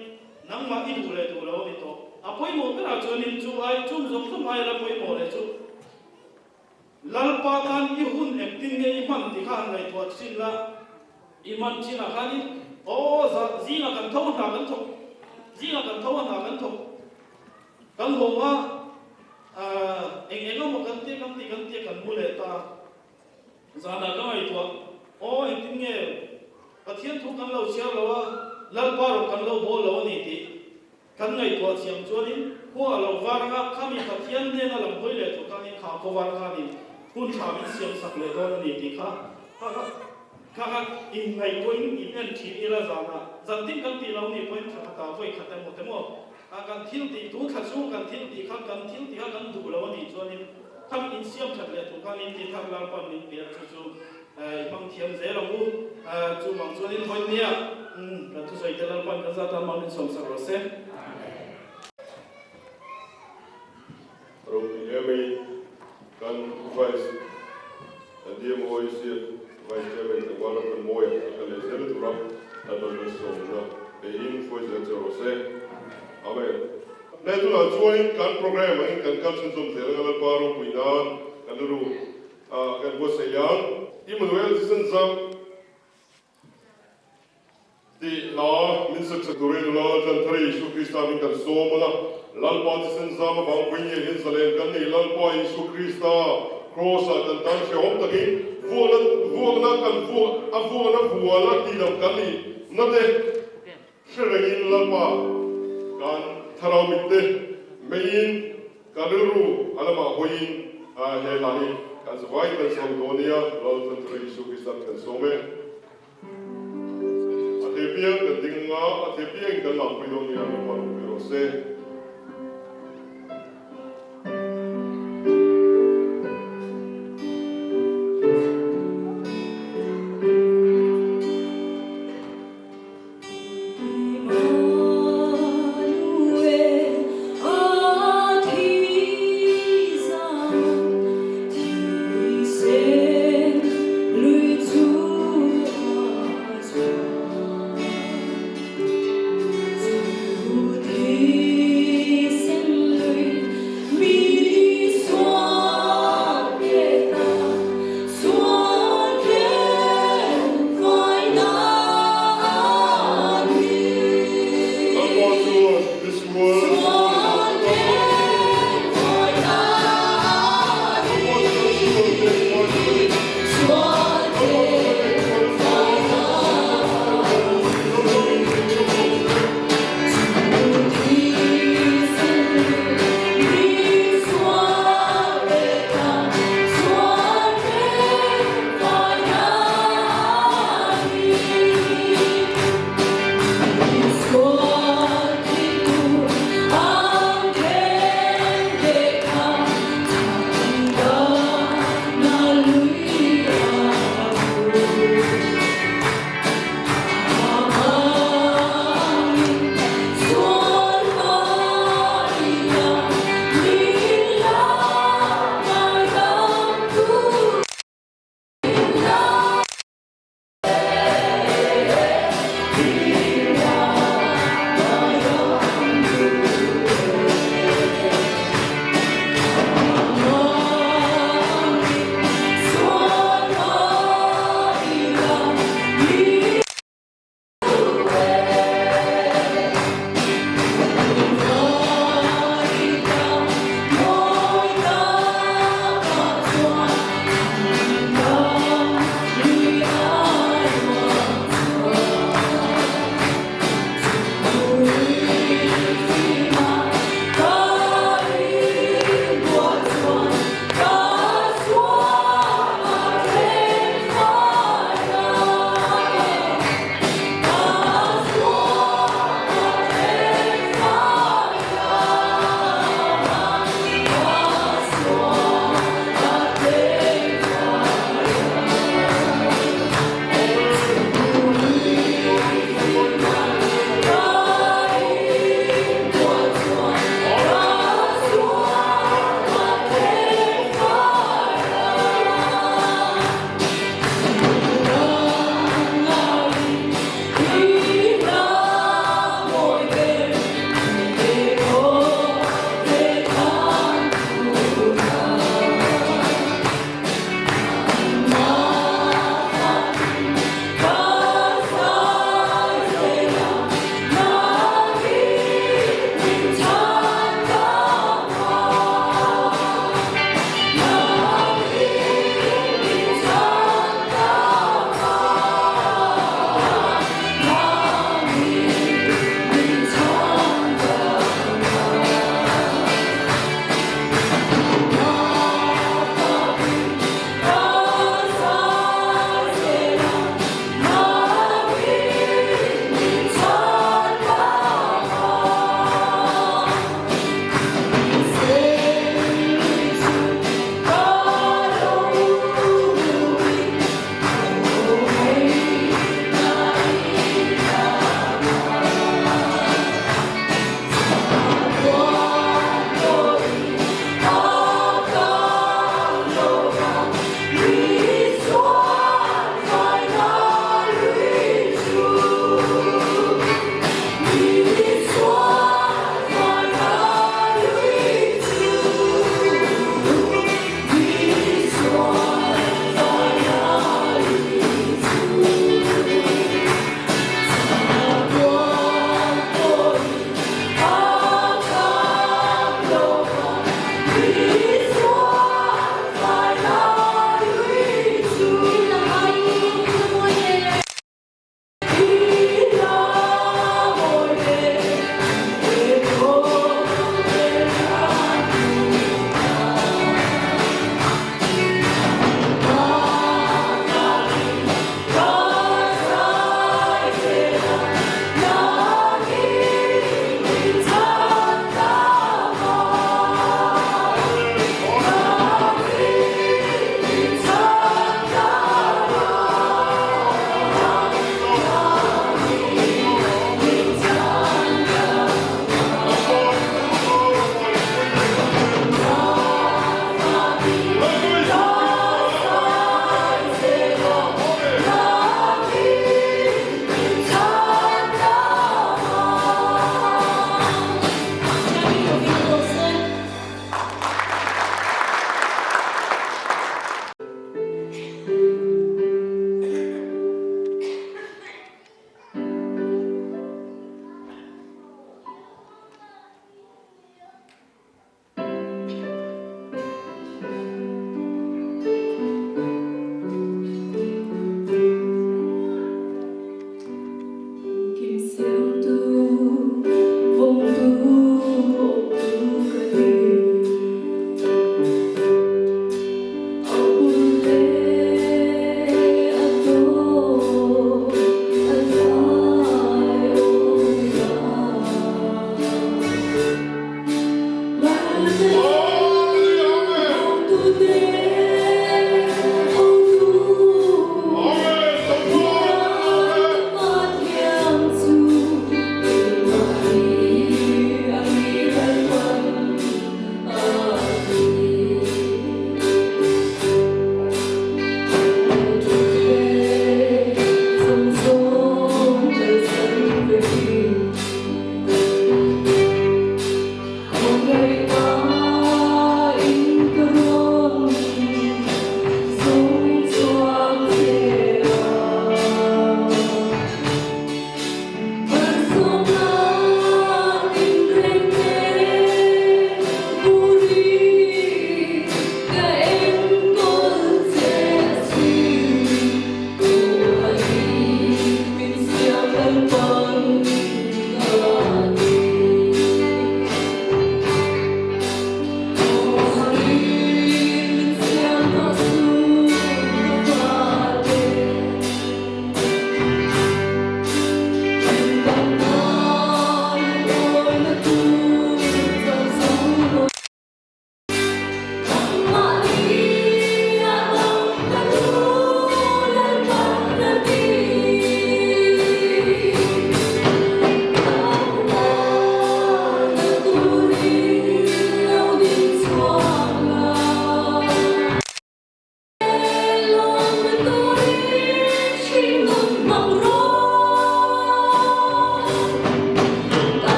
นังมาอีดูเลยตัวเรานี่ตัวapoi mo pera jonin chu ai chum zom thum ai la poi mo le chu lalpa tan i hun acting nge i man ti khan ngai to chin la i man china khani o za zinga kan thau na kan thok zinga kan thau na kan thok kan ho wa eng mo kan ti kan mu le ta za na ka ai to o acting nge pathian thu kan lo sia lo wa lalpa ro kan lo bo lo ni ti kan ngai to siam chuanin huwa lo waranga khami pathian ne na lam hoi le to kan kha ko war kha ni kun tha mi siam sak le don ni ti kha kha in ngai ko in en thi ila zana zantin kan ti lo ni point kha ta voi khata mo te mo kan thil ti tu kha chu kan thil ti kha kan du lo ni chuanin kham in siam that le to kan in ti thak lar pan ni pe chu mang thiam ze lo mu chu mang chuanin hoi nia la tu sai te lar pan kan za ta mang in som sak ro se Emi kan vice DMCF vice chairman the one of the moy kan le zel tu rap ta do le so na e in foi ze zero se amen le tu la join kan program in kan sun zum zel ngal paro puina kan ru kan bo se yang Emmanuel season zam di la min sak sakure la jan thari Isu Krista min kan so mala lalpa tisan zama bang punya hin salen kan ni lalpa Isu Krista crossa kan tan se hom takin vuona kan vuona tidam kan ni nate sherengin lalpa kan tharau mitte mein kaduru alama hoin he lahi kan zwai kan saudonia lalpa tan Isu Krista kan some ate piang kan dinga ate piang kan lam puyonia lalpa se